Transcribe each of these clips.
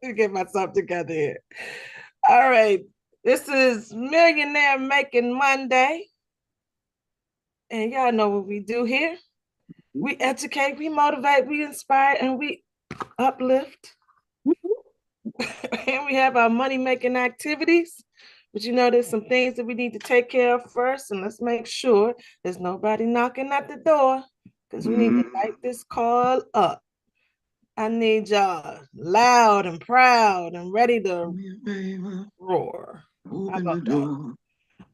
Get myself together here. All right. This is Millionaire Making Monday. And y'all know what we do here. We educate, we motivate, we inspire, and we uplift. And we have our money-making activities. But you know, there's some things that we need to take care of first. And let's make sure there's nobody knocking at the door, because we need to light this call up. I need y'all loud and proud and ready to roar. How about that?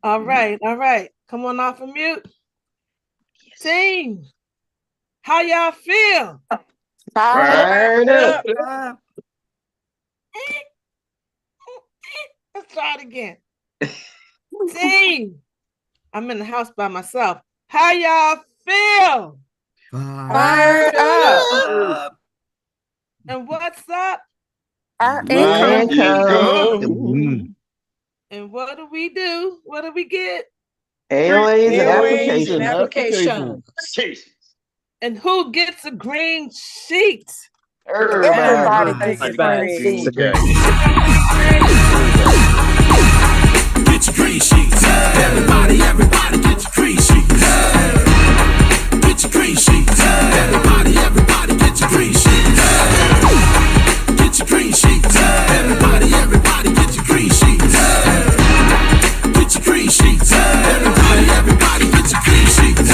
All right. Come on off of mute. Team, how y'all feel? Fired up. Let's try it again. Team, I'm in the house by myself. How y'all feel? Fired up. And what's up? Our income. And what do we do? What do we get? AOAs and applications. And who gets a green sheet? Everybody gets a green sheet. Get your green sheets. Everybody get your green sheets. Get your green sheets. Everybody get your green sheets. Get your green sheets. Everybody get your green sheets. Get your green sheets. Everybody get your green sheets.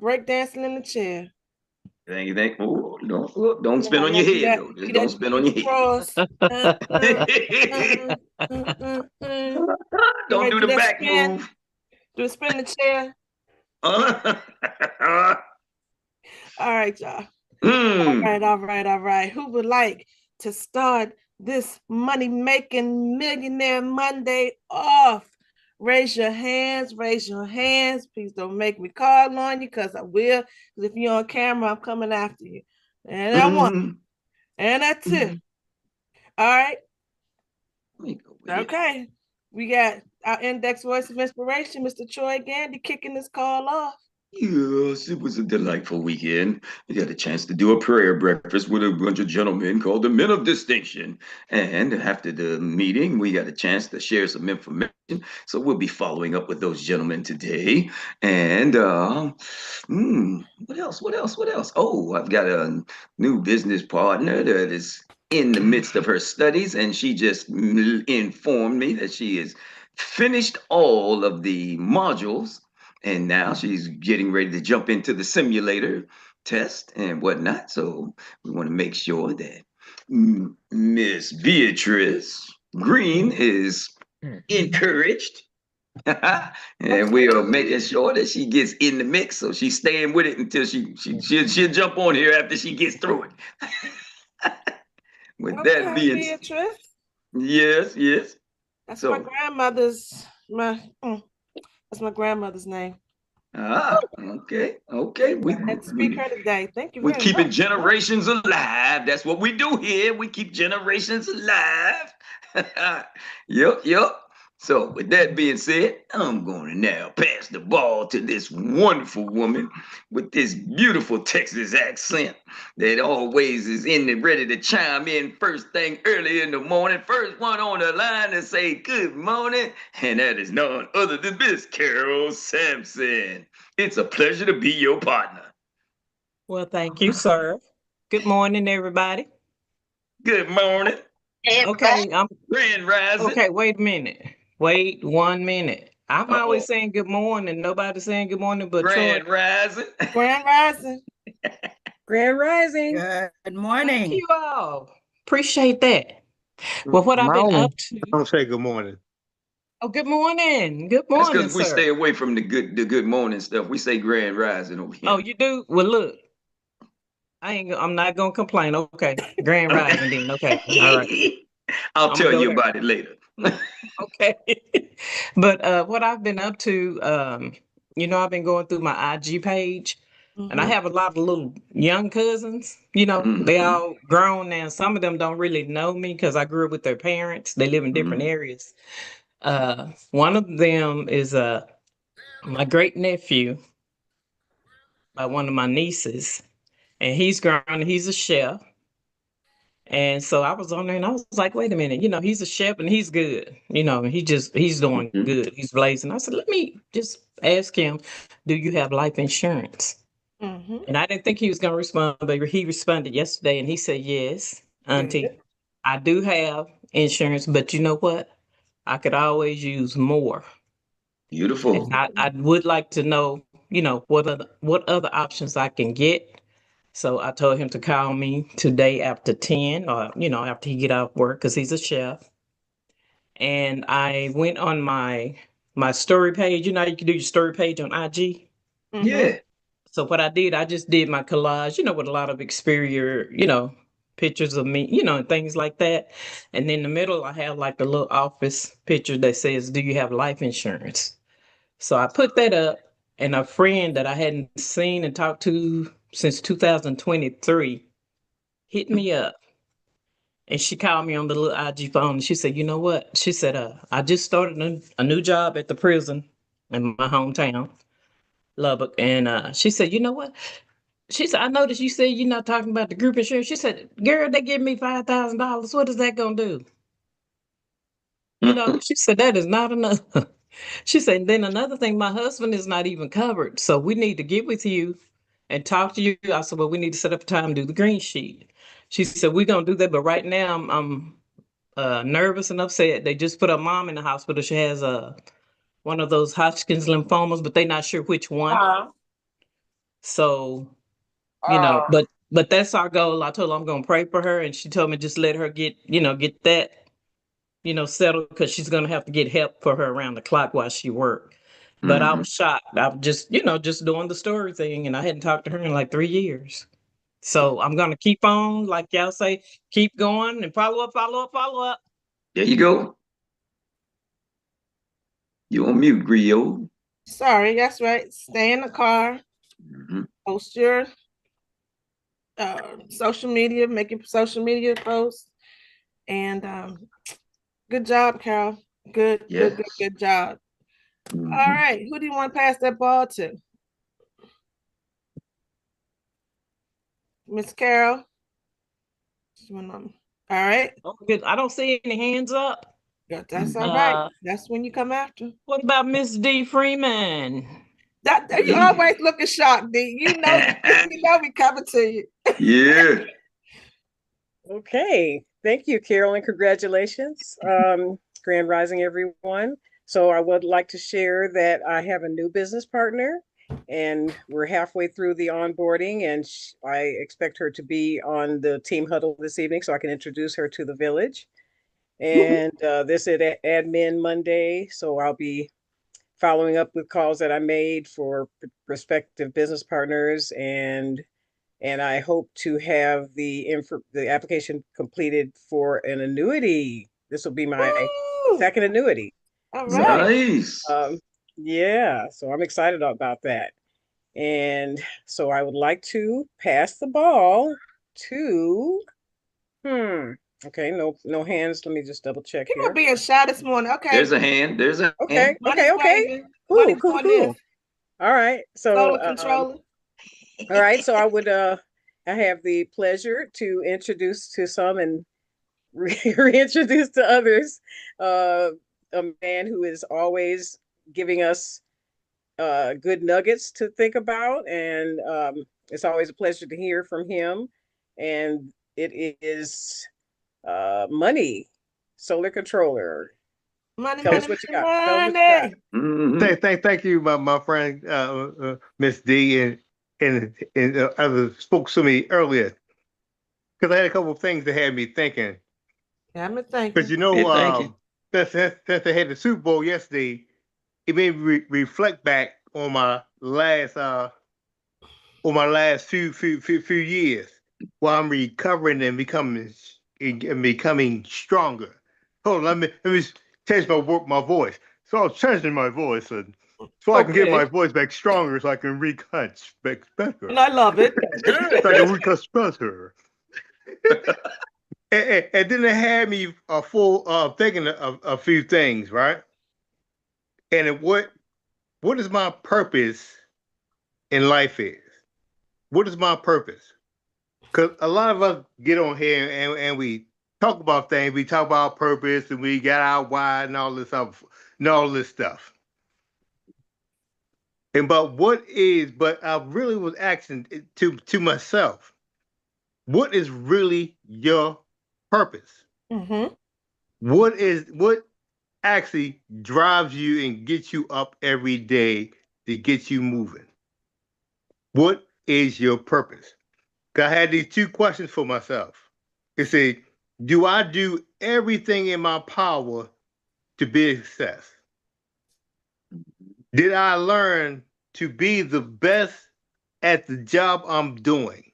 Breakdancing in the chair. You think? Oh, don't spin on your head, though. Just don't spin on your head. Don't do the back move. Do a spin the chair. All right, y'all. All right. Who would like to start this money-making Millionaire Monday off? Raise your hands. Please don't make me call on you, because I will. Because if you're on camera, I'm coming after you. And that one. And that two. All right. Okay. We got our index voice of inspiration, Mr. Troy Gandy, kicking this call off. Yes, it was a delightful weekend. We got a chance to do a prayer breakfast with a bunch of gentlemen called the Men of Distinction. And after the meeting, we got a chance to share some information. So we'll be following up with those gentlemen today. And what else? Oh, I've got a new business partner that is in the midst of her studies, and she just informed me that she has finished all of the modules. And now she's getting ready to jump into the simulator test and whatnot. So we want to make sure that Miss Beatrice Green is encouraged. And we are making sure that she gets in the mix. So she's staying with it until she'll jump on here after she gets through it. With that being Beatrice. Yes. That's my grandmother's That's my grandmother's name. Okay. We had to speak her today. Thank you. We're keeping generations alive. That's what we do here. We keep generations alive. Yep. So with that being said, I'm going to now pass the ball to this wonderful woman with this beautiful Texas accent that always is ready to chime in first thing early in the morning. First one on the line to say good morning, and that is none other than Miss Carol Sampson. It's a pleasure to be your partner. Well, thank you, sir. Good morning, everybody. Good morning. Okay, I'm Grand Rising. Okay, wait a minute. Wait 1 minute. I'm always saying good morning. Nobody's saying good morning but Grand Rising. Grand Rising. Grand Rising. Good morning. Thank you all. Appreciate that. Well, what I've been Morning. up to. Don't say good morning. Oh, good morning. Good That's morning, because we sir. stay away from the good morning stuff. We say grand rising over here. Oh, you do? Well, look, I'm not gonna complain. Okay, grand rising then. Okay, all right. I'll I'm tell gonna go you there. about it later. Okay. But what I've been up to, I've been going through my IG page, and I have a lot of little young cousins. They all grown now. Some of them don't really know me because I grew up with their parents. They live in different areas. One of them is my great nephew by one of my nieces, and he's grown. He's a chef. And so I was on there and I was like, wait a minute, he's a chef and he's good. He's doing good. He's blazing. I said, let me just ask him, do you have life insurance? And I didn't think he was going to respond, but he responded yesterday and he said, yes, Auntie, I do have insurance, but you know what? I could always use more. Beautiful. And I would like to know, what other options I can get. So I told him to call me today after 10 or, after he get off work because he's a chef. And I went on my story page. You know, you can do your story page on IG. Yeah. So what I did, I just did my collage, with a lot of exterior, pictures of me, and things like that. And in the middle, I have like a little office picture that says, do you have life insurance? So I put that up, and a friend that I hadn't seen and talked to since 2023 hit me up. And she called me on the little IG phone and she said, you know what? She said, I just started a new job at the prison in my hometown, Lubbock. And she said, you know what? She said, I noticed you said you're not talking about the group insurance. She said, girl, they give me $5,000. What is that going to do? She said, that is not enough. She said, then another thing, my husband is not even covered. So we need to get with you and talk to you. I said, well, we need to set up a time to do the green sheet. She said, we're going to do that. But right now I'm nervous and upset. They just put her mom in the hospital. She has one of those Hodgkin's lymphomas, but they're not sure which one. So, but that's our goal. I told her I'm going to pray for her. And she told me just let her get that, settled because she's going to have to get help for her around the clock while she worked. But I was shocked. I was just doing the story thing, and I hadn't talked to her in like 3 years. So I'm going to keep on, like y'all say, keep going and follow up, follow up, follow up. There you go. You on mute, Griot. Sorry, that's right. Stay in the car. Post your social media, make your social media posts. And good job, Carol. Good job. All right. Who do you want to pass that ball to? Miss Carol. All right. Oh, good. I don't see any hands up. Yeah, that's all right. That's when you come after. What about Miss D. Freeman? That you always looking shocked, D. You know we coming to you. Yeah. Okay. Thank you, Carol, and congratulations. Grand Rising, everyone. So I would like to share that I have a new business partner, and we're halfway through the onboarding, and I expect her to be on the team huddle this evening so I can introduce her to the village. And this is Admin Monday, so I'll be following up with calls that I made for prospective business partners, and I hope to have the application completed for an annuity. This will be my second annuity. All right. Nice. Yeah, so I'm excited about that. And so I would like to pass the ball to, okay, no hands. Let me just double check here. People being shy this morning. Okay. There's a hand. There's a okay. hand. Okay. Cool. All right. So controller. All right. So I would I have the pleasure to introduce to some and reintroduce to others a man who is always giving us good nuggets to think about, and it's always a pleasure to hear from him. And it is Money, Solar Controller. Tell us what you got. Thank you, my friend, Miss D, and others spoke to me earlier because I had a couple of things that had me thinking. I'm thank Because you. since I had the Super Bowl yesterday, it made me reflect back on my last few years while I'm recovering and becoming stronger. Hold on, let me change my voice. So I'm changing my voice so I can get my voice back stronger, so I can recut back better. And I love it. So I can recut better. And then it had me thinking of a few things, right? And what is my purpose in life is? What is my purpose? Because a lot of us get on here and we talk about things. We talk about purpose and we got our why and all this stuff. But I really was asking to myself, what is really your purpose? Mm-hmm. What actually drives you and gets you up every day to get you moving? What is your purpose? I had these two questions for myself. It said, do I do everything in my power to be a success? Did I learn to be the best at the job I'm doing?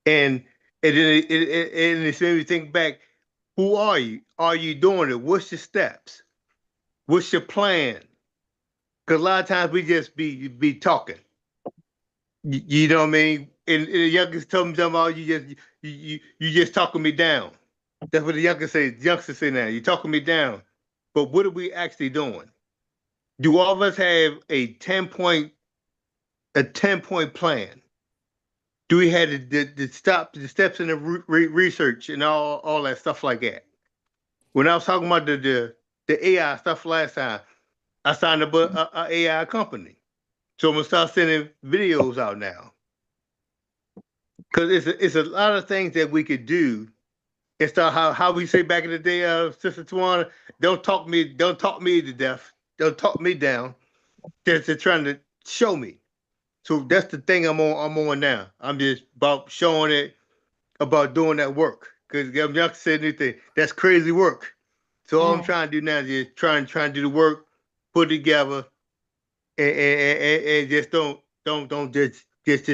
And then it made me think back, who are you? Are you doing it? What's your steps? What's your plan? Because a lot of times we just be talking. You know what I mean? And the youngsters tell me something about you just talking me down. That's what the youngsters say now. You're talking me down. But what are we actually doing? Do all of us have a 10-point plan? Do we have the steps in the research and all that stuff like that? When I was talking about the AI stuff last time, I signed up a AI company. So I'm gonna start sending videos out now. Because it's a lot of things that we could do. It's how we say back in the day, Sister Tawana, don't talk me to death. Don't talk me down. They're trying to show me. So that's the thing I'm on now. I'm just about showing it, about doing that work. Because y'all said anything, that's crazy work. So all I'm trying to do now is just trying to do the work, put it together, and just don't just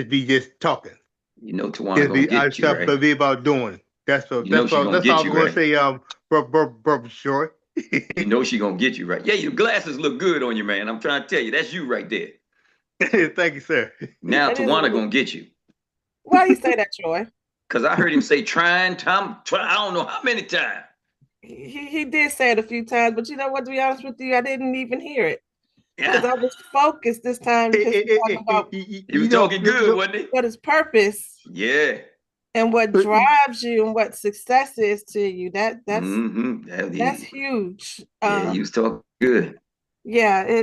be talking. You know Tawana gonna get you, right? But be about doing. That's all I was going to say, Brother Short. You know she gonna get you, right? Yeah, your glasses look good on you, man. I'm trying to tell you, that's you right there. Thank you, sir. Now Tawana gonna get you. Why do you say that, Troy? Because I heard him say try, I don't know how many times. He did say it a few times, but you know what, to be honest with you, I didn't even hear it. Because I was focused this time because he was talking good, wasn't he? What is purpose? Yeah. And what drives you and what success is to you. That's huge. Yeah, he was talking good. Yeah,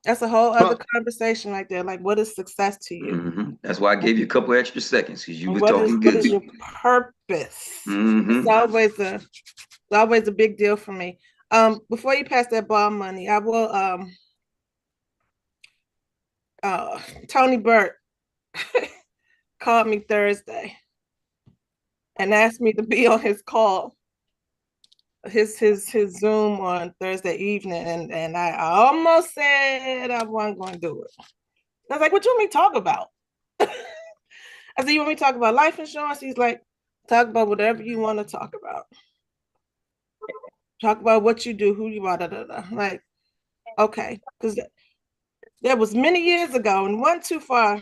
that's a whole other conversation right there. Like, what is success to you? Mm-hmm. That's why I gave you a couple extra seconds, because you were talking good. What is your purpose? It's always a big deal for me. Before you pass that ball money, I will Tony Burt called me Thursday and asked me to be on his call, his Zoom on Thursday evening, and I almost said I wasn't going to do it. I was like, "What you want me to talk about?" I said, "You want me to talk about life insurance?" He's like, "Talk about whatever you want to talk about. Talk about what you do, who you are." Like, okay, because that was many years ago and wasn't too far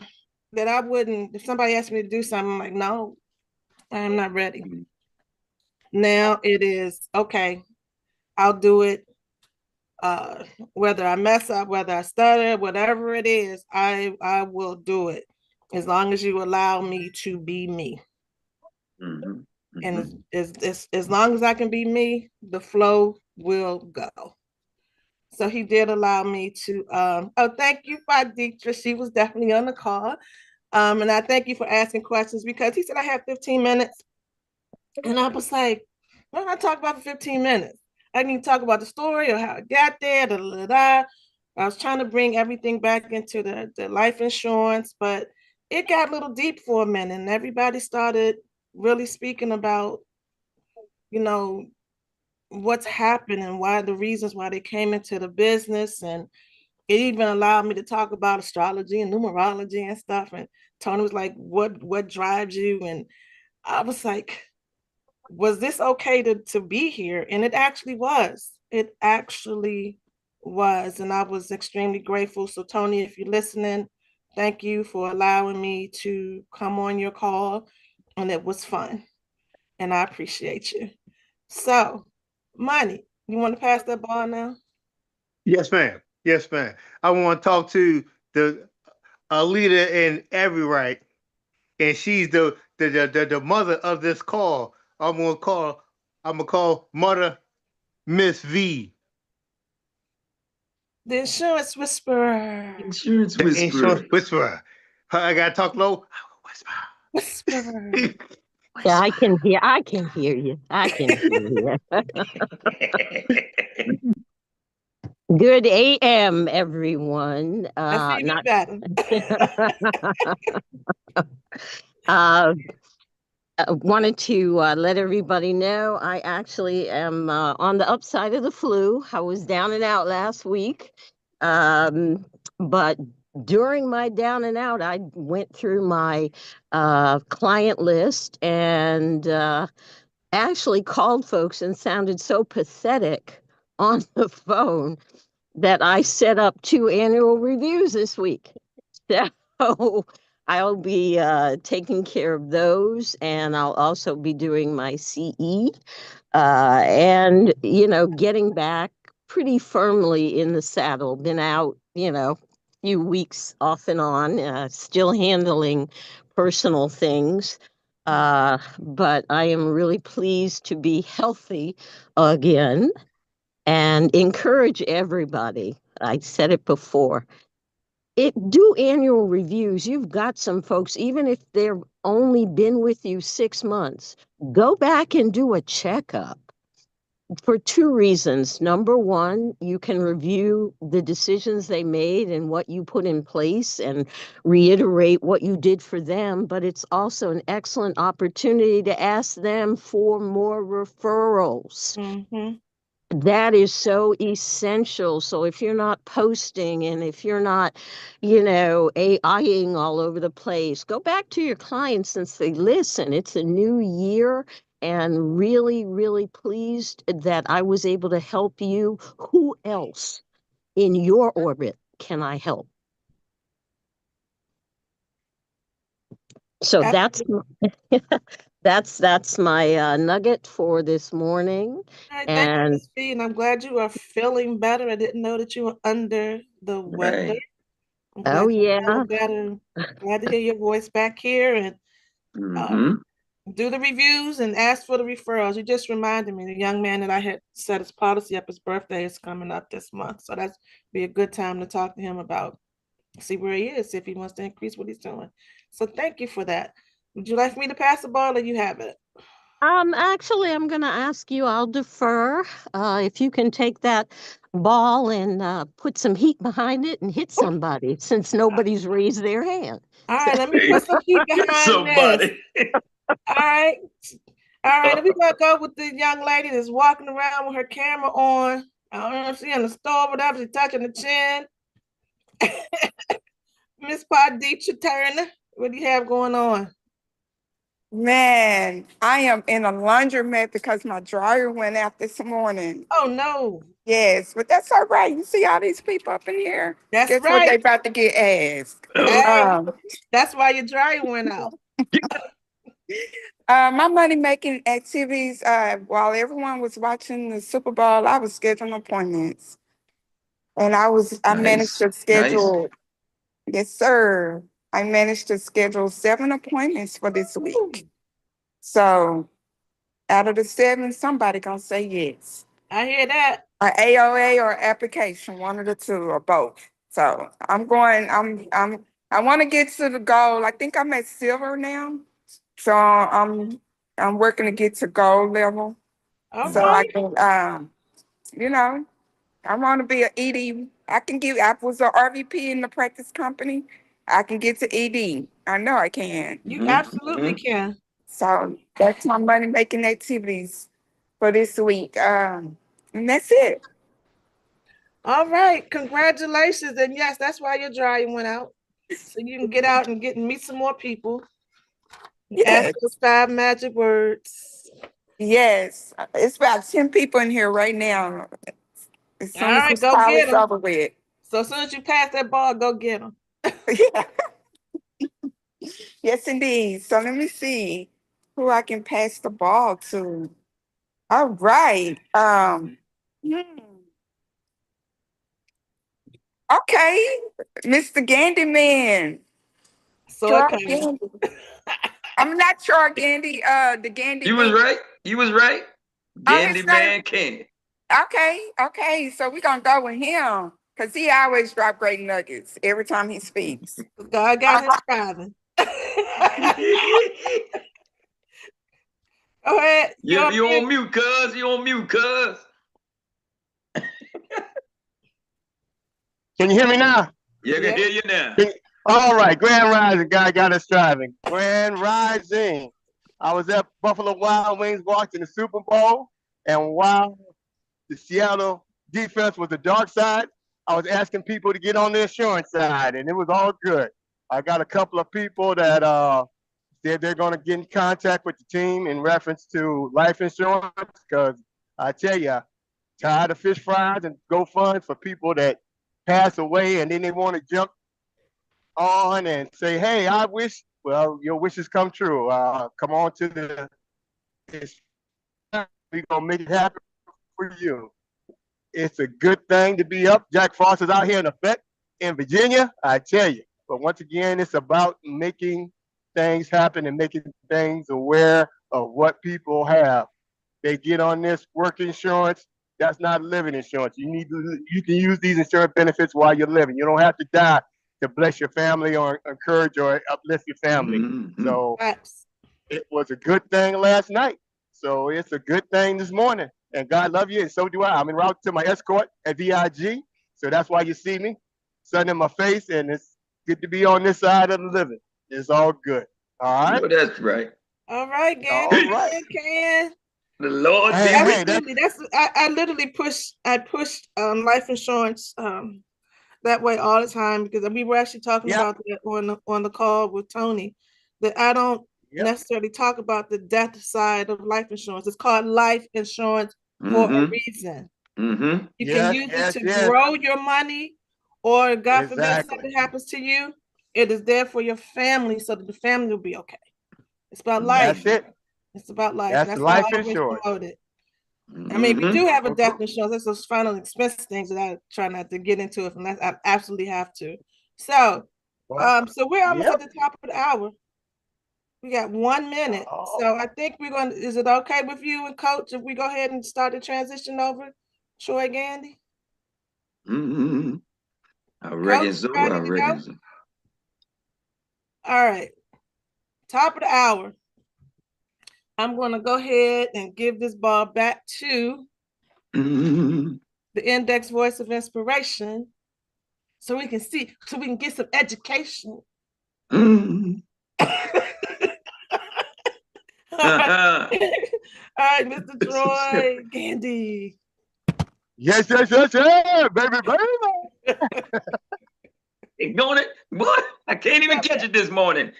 that I wouldn't, if somebody asked me to do something, I'm like, no, I'm not ready. Now it is, okay, I'll do it. Whether I mess up, whether I stutter, whatever it is, I will do it as long as you allow me to be me. Mm-hmm. And as long as I can be me, the flow will go. So he did allow me to, thank you, 𝗱cie. She was definitely on the call. And I thank you for asking questions, because he said I have 15 minutes. And I was like, what am I talking about for 15 minutes? I didn't even talk about the story or how I got there. I was trying to bring everything back into the life insurance, but it got a little deep for a minute, and everybody started really speaking about you know, what's happened and why the reasons why they came into the business. And it even allowed me to talk about astrology and numerology and stuff. And Tony was like, what drives you? And I was like, was this okay to be here? And it actually was. It actually was. And I was extremely grateful. So Tony, if you're listening, thank you for allowing me to come on your call. And it was fun. And I appreciate you. So, Money, you want to pass that ball now? Yes, ma'am. Yes, ma'am. I want to talk to a leader in every right, and she's the mother of this call. I'm gonna call Mother Miss V. The insurance whisperer. Insurance The insurance whisperer. whisperer. I gotta talk low. Whisperer. Yeah, I can hear you. I can hear you. Good AM, everyone. That's even better. Wanted to let everybody know I actually am on the upside of the flu. I was down and out last week. But during my down and out, I went through my client list and actually called folks and sounded so pathetic on the phone that I set up 2 annual reviews this week. So I'll be taking care of those, and I'll also be doing my CE and, getting back pretty firmly in the saddle. Been out, few weeks off and on, still handling personal things. But I am really pleased to be healthy again and encourage everybody. I said it before. Do annual reviews. You've got some folks, even if they've only been with you 6 months, go back and do a checkup for 2 reasons. Number one, you can review the decisions they made and what you put in place and reiterate what you did for them. But it's also an excellent opportunity to ask them for more referrals. Mm-hmm. That is so essential. So if you're not posting and if you're not, AIing all over the place, go back to your clients and say, listen, it's a new year and really, really pleased that I was able to help you. Who else in your orbit can I help? So that's my nugget for this morning. Right, thank you, Ms. V, and I'm glad you are feeling better. I didn't know that you were under the weather. Right. Oh, yeah. Better. Glad to hear your voice back here and do the reviews and ask for the referrals. You just reminded me, the young man that I had set his policy up, his birthday is coming up this month. So that's be a good time to talk to him about, see where he is, see if he wants to increase what he's doing. So thank you for that. Would you like for me to pass the ball or you have it? Actually, I'm going to ask you, I'll defer. If you can take that ball and put some heat behind it and hit somebody, since nobody's raised their hand. All right, let me put some heat behind somebody. This. All right. We're going to go with the young lady that's walking around with her camera on. I don't know if she's in the store, whatever, she's touching the chin. Miss 𝗱ecie 𝗄𝗿, what do you have going on? Man, I am in a laundromat because my dryer went out this morning. Oh, no. Yes, but that's all right. You see all these people up in here? That's Guess right. what they about to get asked. That's why your dryer went out. My money-making activities, while everyone was watching the Super Bowl, I was scheduling appointments. And I managed to schedule, yes, sir. I managed to schedule 7 appointments for this week. So out of the 7, somebody gonna say yes. I hear that. An AOA or application, one of the 2 or both. So I want to get to the goal. I think I'm at silver now. So I'm working to get to gold level. Okay. So I can I want to be an ED. I was an RVP in the practice company. I can get to ED. I know I can. You absolutely can. So that's my money making activities. for this week. And that's it. All right, congratulations. And yes, that's why your dryer went out. So you can get out and meet some more people. Yes. Ask those 5 magic words. Yes. It's about 10 people in here right now. As soon as this go call get is them. over with. So as soon as you pass that ball, go get them. Yeah. Yes, indeed. So let me see who I can pass the ball to. All right. Okay, Mr. Gandy Man. So okay. I'm not sure Gandy. The Gandy. You was right. You was right. Gandy Man Candy. Okay. So we're gonna go with him because he always drop great nuggets every time he speaks. God got him driving. Go ahead. You on mute, cuz. You on mute, cuz. Can you hear me now? Yeah, I can hear you now. All right, Grand Rising, God got us driving. Grand Rising. I was at Buffalo Wild Wings watching the Super Bowl, and while the Seattle defense was the dark side, I was asking people to get on the insurance side, and it was all good. I got a couple of people that said they're going to get in contact with the team in reference to life insurance, because I tell you, tired of fish fries and GoFunds for people that pass away, and then they want to jump on and say, hey, I wish, well, your wishes come true. Come on to the, we're going to make it happen for you. It's a good thing to be up. Jack Frost is out here in effect in Virginia, I tell you. But once again, it's about making things happen and making things aware of what people have. They get on this work insurance. That's not living insurance. You can use these insurance benefits while you're living. You don't have to die to bless your family or encourage or uplift your family. So it was a good thing last night. So it's a good thing this morning. And God love you, and so do I. I'm en route to my escort at VIG. So that's why you see me, sun in my face, and it's good to be on this side of the living. It's all good. All right? Oh, that's right. All right, Gandy. All right. The Lord I literally pushed life insurance that way all the time, because we were actually talking about that on the call with Tony, that I don't necessarily talk about the death side of life insurance. It's called life insurance for a reason. You can use it to grow your money, or God forbid something happens to you, it is there for your family so that the family will be okay. It's about life. That's it. It's about life. That's life insurance. I mean, we do have a death insurance. That's those final expense things that I try not to get into it, unless I absolutely have to. So, so we're almost at the top of the hour. We got 1 minute. So I think we're going to, is it okay with you and Coach if we go ahead and start the transition over? Troy Gandy? I reckon so. I reckon so. All right. Top of the hour. I'm going to go ahead and give this ball back to the Index Voice of Inspiration, so we can get some education. All right, Mr. Troy Gandy. Yes, baby. Ignoring it. What? I can't even catch it this morning.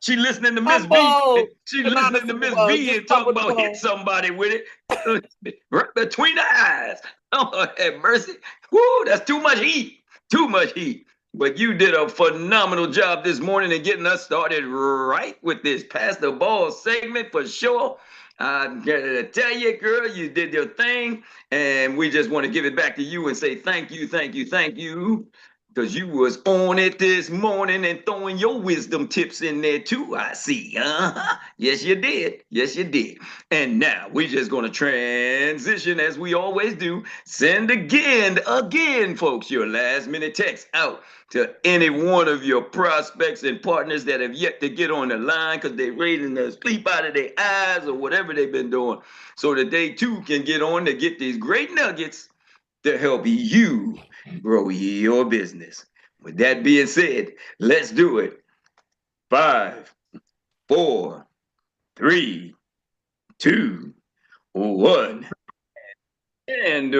She listening to Miss V. She listening to Miss V and talking about hit somebody with it. Right between the eyes. Oh, have mercy. Woo, that's too much heat. Too much heat. But you did a phenomenal job this morning in getting us started right with this Pass the Ball segment for sure. I'm gonna tell you, girl, you did your thing. And we just want to give it back to you and say thank you. Because you was on it this morning and throwing your wisdom tips in there too, I see. Yes, you did. Yes, you did. And now we're just going to transition as we always do. Send again, folks, your last minute text out to any one of your prospects and partners that have yet to get on the line because they're raising the sleep out of their eyes or whatever they've been doing, so that they too can get on to get these great nuggets to help you grow your business. With that being said, let's do it. 5, 4, 3, 2, 1. And